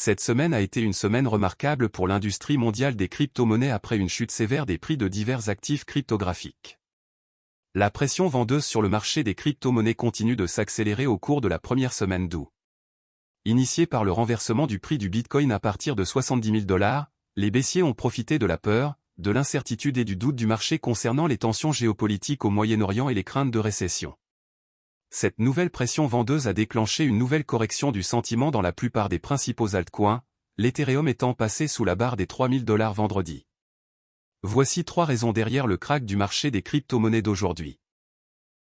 Cette semaine a été une semaine remarquable pour l'industrie mondiale des crypto-monnaies après une chute sévère des prix de divers actifs cryptographiques. La pression vendeuse sur le marché des crypto-monnaies continue de s'accélérer au cours de la première semaine d'août. Initiée par le renversement du prix du Bitcoin à partir de 70 000 $, les baissiers ont profité de la peur, de l'incertitude et du doute du marché concernant les tensions géopolitiques au Moyen-Orient et les craintes de récession. Cette nouvelle pression vendeuse a déclenché une nouvelle correction du sentiment dans la plupart des principaux altcoins, l'Ethereum étant passé sous la barre des 3 000 $ vendredi. Voici 3 raisons derrière le krach du marché des crypto-monnaies d'aujourd'hui.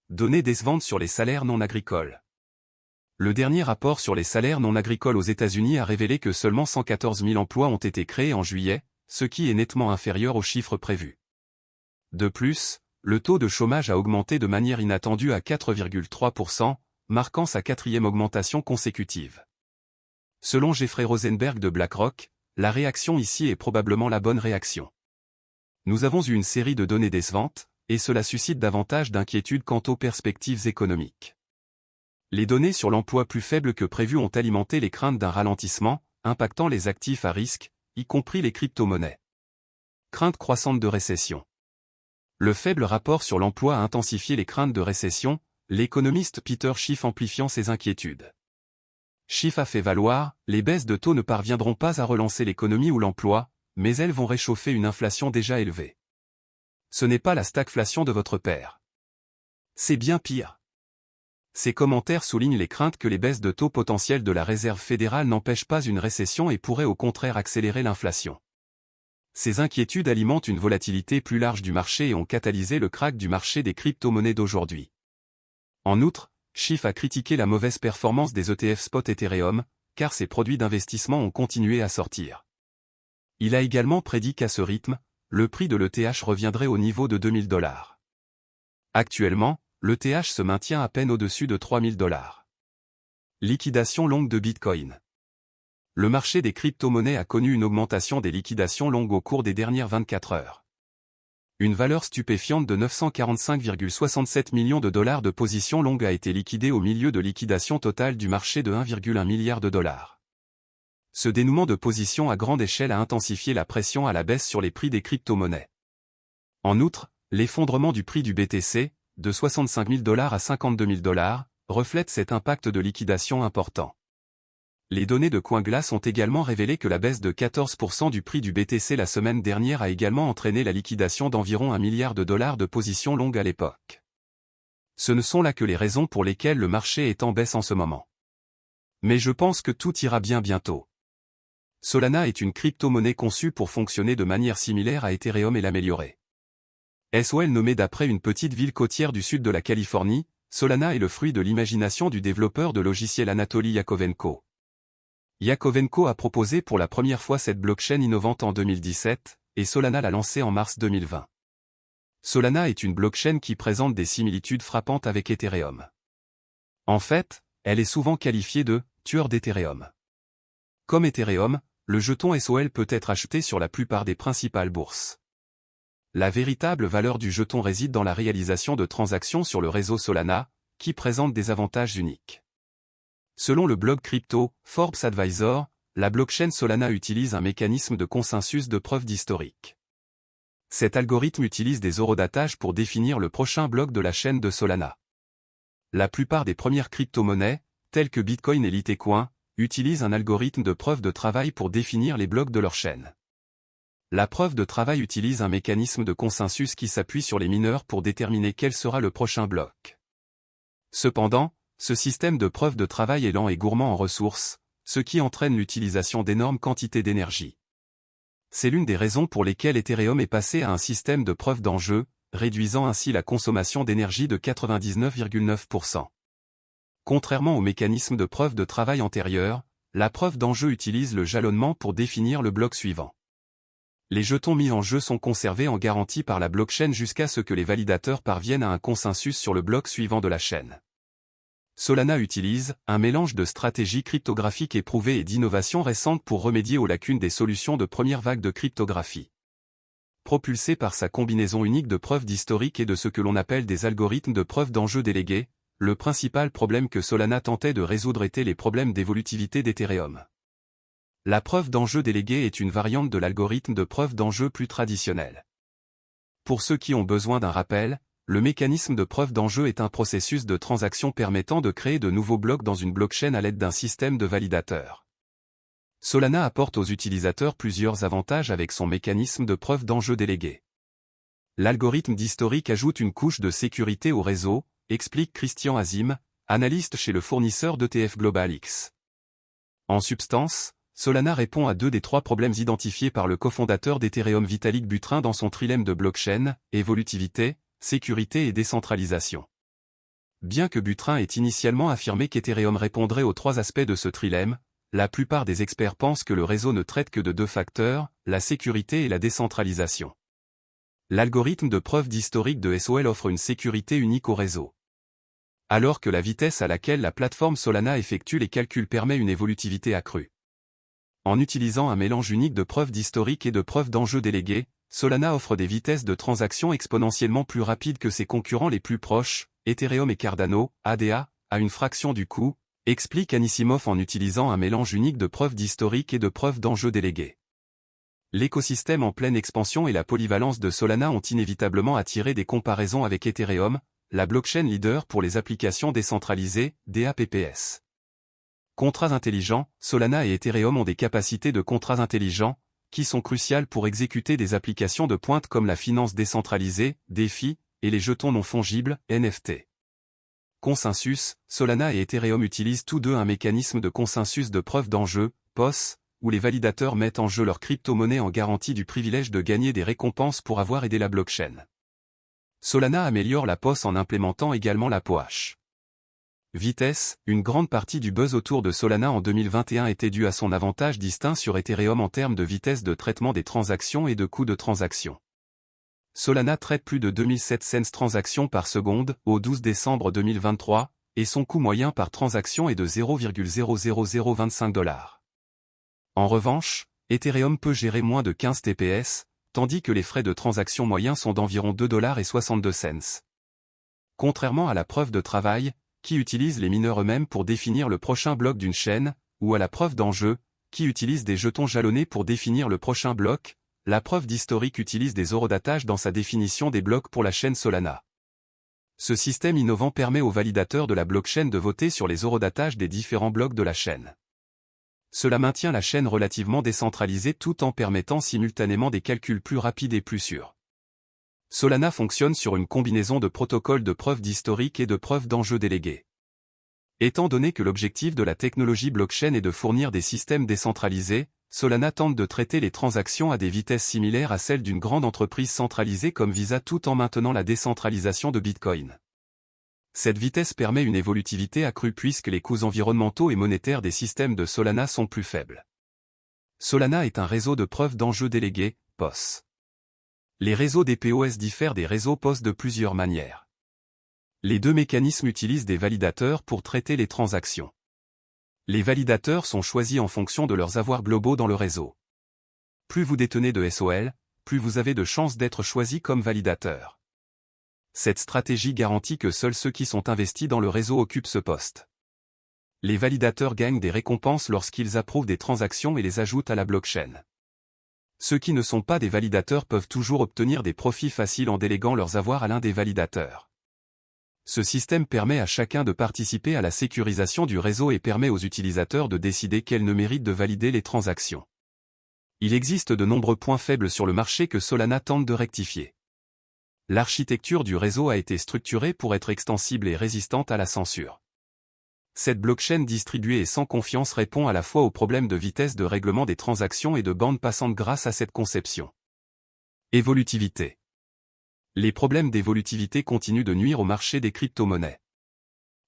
Données décevantes sur les salaires non agricoles. Le dernier rapport sur les salaires non agricoles aux États-Unis a révélé que seulement 114 000 emplois ont été créés en juillet, ce qui est nettement inférieur aux chiffres prévus. De plus, le taux de chômage a augmenté de manière inattendue à 4,3%, marquant sa 4e augmentation consécutive. Selon Jeffrey Rosenberg de BlackRock, la réaction ici est probablement la bonne réaction. Nous avons eu une série de données décevantes, et cela suscite davantage d'inquiétudes quant aux perspectives économiques. Les données sur l'emploi plus faibles que prévu ont alimenté les craintes d'un ralentissement, impactant les actifs à risque, y compris les crypto-monnaies. Crainte croissante de récession. Le faible rapport sur l'emploi a intensifié les craintes de récession, l'économiste Peter Schiff amplifiant ses inquiétudes. Schiff a fait valoir, les baisses de taux ne parviendront pas à relancer l'économie ou l'emploi, mais elles vont réchauffer une inflation déjà élevée. Ce n'est pas la stagflation de votre père. C'est bien pire. Ces commentaires soulignent les craintes que les baisses de taux potentielles de la Réserve fédérale n'empêchent pas une récession et pourraient au contraire accélérer l'inflation. Ces inquiétudes alimentent une volatilité plus large du marché et ont catalysé le krach du marché des crypto-monnaies d'aujourd'hui. En outre, Schiff a critiqué la mauvaise performance des ETF spot Ethereum, car ces produits d'investissement ont continué à sortir. Il a également prédit qu'à ce rythme, le prix de l'ETH reviendrait au niveau de 2 000 $. Actuellement, l'ETH se maintient à peine au-dessus de 3 000 $. Liquidation longue de Bitcoin. Le marché des crypto-monnaies a connu une augmentation des liquidations longues au cours des dernières 24 heures. Une valeur stupéfiante de 945,67 millions de dollars de positions longues a été liquidée au milieu de liquidations totales du marché de 1,1 milliard de $. Ce dénouement de positions à grande échelle a intensifié la pression à la baisse sur les prix des crypto-monnaies. En outre, l'effondrement du prix du BTC, de 65 000 $ à 52 000 $, reflète cet impact de liquidation important. Les données de CoinGlass ont également révélé que la baisse de 14% du prix du BTC la semaine dernière a également entraîné la liquidation d'environ 1 milliard de dollars de positions longues à l'époque. Ce ne sont là que les raisons pour lesquelles le marché est en baisse en ce moment. Mais je pense que tout ira bien bientôt. Solana est une crypto-monnaie conçue pour fonctionner de manière similaire à Ethereum et l'améliorer. SOL nommée d'après une petite ville côtière du sud de la Californie, Solana est le fruit de l'imagination du développeur de logiciels Anatoly Yakovenko. Yakovenko a proposé pour la première fois cette blockchain innovante en 2017, et Solana l'a lancée en mars 2020. Solana est une blockchain qui présente des similitudes frappantes avec Ethereum. En fait, elle est souvent qualifiée de « tueur d'Ethereum ». Comme Ethereum, le jeton SOL peut être acheté sur la plupart des principales bourses. La véritable valeur du jeton réside dans la réalisation de transactions sur le réseau Solana, qui présente des avantages uniques. Selon le blog crypto, Forbes Advisor, la blockchain Solana utilise un mécanisme de consensus de preuve d'historique. Cet algorithme utilise des horodatages pour définir le prochain bloc de la chaîne de Solana. La plupart des premières crypto-monnaies, telles que Bitcoin et Litecoin, utilisent un algorithme de preuve de travail pour définir les blocs de leur chaîne. La preuve de travail utilise un mécanisme de consensus qui s'appuie sur les mineurs pour déterminer quel sera le prochain bloc. Cependant, ce système de preuve de travail est lent et gourmand en ressources, ce qui entraîne l'utilisation d'énormes quantités d'énergie. C'est l'une des raisons pour lesquelles Ethereum est passé à un système de preuve d'enjeu, réduisant ainsi la consommation d'énergie de 99,9%. Contrairement au mécanisme de preuve de travail antérieur, la preuve d'enjeu utilise le jalonnement pour définir le bloc suivant. Les jetons mis en jeu sont conservés en garantie par la blockchain jusqu'à ce que les validateurs parviennent à un consensus sur le bloc suivant de la chaîne. Solana utilise un mélange de stratégies cryptographiques éprouvées et d'innovations récentes pour remédier aux lacunes des solutions de première vague de cryptographie. Propulsé par sa combinaison unique de preuves d'historique et de ce que l'on appelle des algorithmes de preuve d'enjeu délégués, le principal problème que Solana tentait de résoudre était les problèmes d'évolutivité d'Ethereum. La preuve d'enjeu déléguée est une variante de l'algorithme de preuve d'enjeu plus traditionnel. Pour ceux qui ont besoin d'un rappel, le mécanisme de preuve d'enjeu est un processus de transaction permettant de créer de nouveaux blocs dans une blockchain à l'aide d'un système de validateurs. Solana apporte aux utilisateurs plusieurs avantages avec son mécanisme de preuve d'enjeu délégué. L'algorithme d'historique ajoute une couche de sécurité au réseau, explique Christian Azim, analyste chez le fournisseur d'ETF Global X. En substance, Solana répond à 2 des 3 problèmes identifiés par le cofondateur d'Ethereum Vitalik Buterin dans son trilemme de blockchain, évolutivité, sécurité et décentralisation. Bien que Buterin ait initialement affirmé qu'Ethereum répondrait aux 3 aspects de ce trilemme, la plupart des experts pensent que le réseau ne traite que de 2 facteurs, la sécurité et la décentralisation. L'algorithme de preuve d'historique de SOL offre une sécurité unique au réseau. Alors que la vitesse à laquelle la plateforme Solana effectue les calculs permet une évolutivité accrue. En utilisant un mélange unique de preuves d'historique et de preuves d'enjeu déléguées, Solana offre des vitesses de transaction exponentiellement plus rapides que ses concurrents les plus proches, Ethereum et Cardano, ADA, à une fraction du coût, explique Anisimov en utilisant un mélange unique de preuves d'historique et de preuves d'enjeu déléguées. L'écosystème en pleine expansion et la polyvalence de Solana ont inévitablement attiré des comparaisons avec Ethereum, la blockchain leader pour les applications décentralisées, DApps. Contrats intelligents, Solana et Ethereum ont des capacités de contrats intelligents, qui sont cruciales pour exécuter des applications de pointe comme la finance décentralisée, DeFi, et les jetons non fongibles, NFT. Consensus, Solana et Ethereum utilisent tous deux un mécanisme de consensus de preuve d'enjeu, POS, où les validateurs mettent en jeu leur crypto-monnaie en garantie du privilège de gagner des récompenses pour avoir aidé la blockchain. Solana améliore la POS en implémentant également la POH. Vitesse, une grande partie du buzz autour de Solana en 2021 était due à son avantage distinct sur Ethereum en termes de vitesse de traitement des transactions et de coût de transaction. Solana traite plus de 2700 transactions par seconde au 12 décembre 2023, et son coût moyen par transaction est de 0,00025 $. En revanche, Ethereum peut gérer moins de 15 TPS, tandis que les frais de transaction moyens sont d'environ 2,62 $. Contrairement à la preuve de travail, qui utilise les mineurs eux-mêmes pour définir le prochain bloc d'une chaîne, ou à la preuve d'enjeu, qui utilise des jetons jalonnés pour définir le prochain bloc, la preuve d'historique utilise des horodatages dans sa définition des blocs pour la chaîne Solana. Ce système innovant permet aux validateurs de la blockchain de voter sur les horodatages des différents blocs de la chaîne. Cela maintient la chaîne relativement décentralisée tout en permettant simultanément des calculs plus rapides et plus sûrs. Solana fonctionne sur une combinaison de protocoles de preuve d'historique et de preuve d'enjeu délégués. Étant donné que l'objectif de la technologie blockchain est de fournir des systèmes décentralisés, Solana tente de traiter les transactions à des vitesses similaires à celles d'une grande entreprise centralisée comme Visa tout en maintenant la décentralisation de Bitcoin. Cette vitesse permet une évolutivité accrue puisque les coûts environnementaux et monétaires des systèmes de Solana sont plus faibles. Solana est un réseau de preuve d'enjeu délégués, POS. Les réseaux des POS diffèrent des réseaux POS de plusieurs manières. Les 2 mécanismes utilisent des validateurs pour traiter les transactions. Les validateurs sont choisis en fonction de leurs avoirs globaux dans le réseau. Plus vous détenez de SOL, plus vous avez de chances d'être choisi comme validateur. Cette stratégie garantit que seuls ceux qui sont investis dans le réseau occupent ce poste. Les validateurs gagnent des récompenses lorsqu'ils approuvent des transactions et les ajoutent à la blockchain. Ceux qui ne sont pas des validateurs peuvent toujours obtenir des profits faciles en déléguant leurs avoirs à l'un des validateurs. Ce système permet à chacun de participer à la sécurisation du réseau et permet aux utilisateurs de décider quels ne méritent de valider les transactions. Il existe de nombreux points faibles sur le marché que Solana tente de rectifier. L'architecture du réseau a été structurée pour être extensible et résistante à la censure. Cette blockchain distribuée et sans confiance répond à la fois aux problèmes de vitesse de règlement des transactions et de bande passante grâce à cette conception. Évolutivité. Les problèmes d'évolutivité continuent de nuire au marché des crypto-monnaies.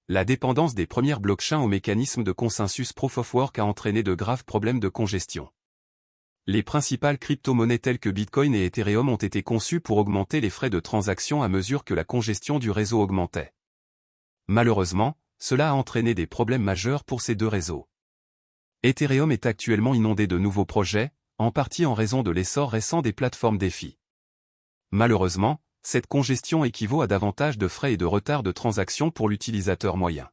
La dépendance des premières blockchains au mécanisme de consensus Proof of Work a entraîné de graves problèmes de congestion. Les principales crypto-monnaies telles que Bitcoin et Ethereum ont été conçues pour augmenter les frais de transaction à mesure que la congestion du réseau augmentait. Malheureusement, cela a entraîné des problèmes majeurs pour ces 2 réseaux. Ethereum est actuellement inondé de nouveaux projets, en partie en raison de l'essor récent des plateformes DeFi. Malheureusement, cette congestion équivaut à davantage de frais et de retard de transaction pour l'utilisateur moyen.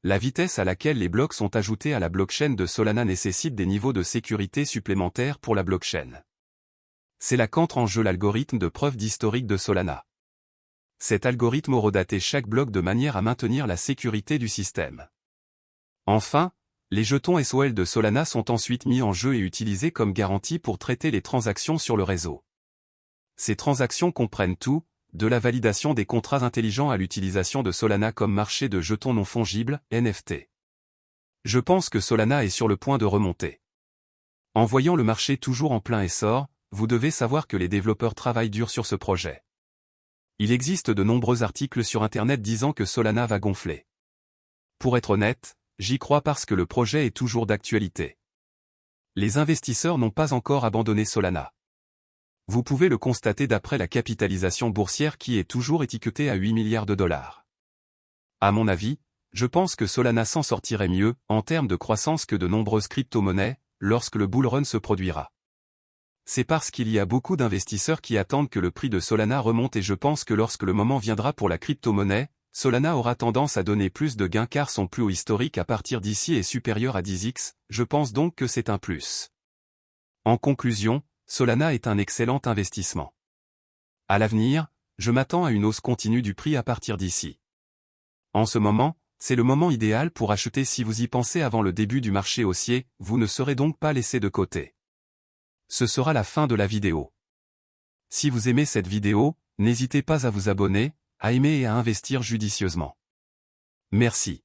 La vitesse à laquelle les blocs sont ajoutés à la blockchain de Solana nécessite des niveaux de sécurité supplémentaires pour la blockchain. C'est là qu'entre en jeu l'algorithme de preuve d'historique de Solana. Cet algorithme horodaté chaque bloc de manière à maintenir la sécurité du système. Enfin, les jetons SOL de Solana sont ensuite mis en jeu et utilisés comme garantie pour traiter les transactions sur le réseau. Ces transactions comprennent tout, de la validation des contrats intelligents à l'utilisation de Solana comme marché de jetons non fongibles, NFT. Je pense que Solana est sur le point de remonter. En voyant le marché toujours en plein essor, vous devez savoir que les développeurs travaillent dur sur ce projet. Il existe de nombreux articles sur Internet disant que Solana va gonfler. Pour être honnête, j'y crois parce que le projet est toujours d'actualité. Les investisseurs n'ont pas encore abandonné Solana. Vous pouvez le constater d'après la capitalisation boursière qui est toujours étiquetée à 8 milliards de dollars. À mon avis, je pense que Solana s'en sortirait mieux, en termes de croissance que de nombreuses crypto-monnaies, lorsque le bull run se produira. C'est parce qu'il y a beaucoup d'investisseurs qui attendent que le prix de Solana remonte et je pense que lorsque le moment viendra pour la crypto-monnaie, Solana aura tendance à donner plus de gains car son plus haut historique à partir d'ici est supérieur à 10x, je pense donc que c'est un plus. En conclusion, Solana est un excellent investissement. À l'avenir, je m'attends à une hausse continue du prix à partir d'ici. En ce moment, c'est le moment idéal pour acheter si vous y pensez avant le début du marché haussier, vous ne serez donc pas laissé de côté. Ce sera la fin de la vidéo. Si vous aimez cette vidéo, n'hésitez pas à vous abonner, à aimer et à investir judicieusement. Merci.